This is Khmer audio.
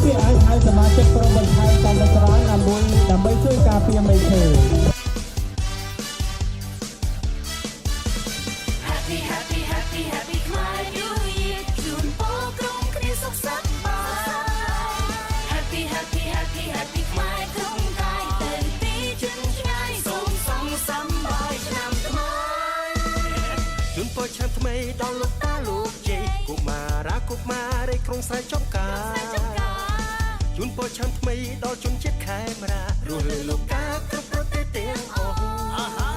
ពាក្យឲ្យសមាជិកក្រុមបន្ថែមកាន់តែច្រើនដើម្បីជួយការពារមេឃើ Happy Happy Happy Happy ខ្មែរ New Year ជូនពរក្រុមគ្នាសុខសប្បាយ Happy Happy Happy Happy ខ្មែរក្រុមកាយទៅទីជើងឆ្ងាយសូមសំបាយឆ្នាំថ្មីជូនពរឆ្នាំថ្មីដល់លោកតាលោកយាយកុមារាក្នុងស្រែចំការជូនពរឆ្នាំថ្មីដល់ជនជាតិខេមរារស់លើលោកតាគ្រប់ប្រទេសទាំងអស់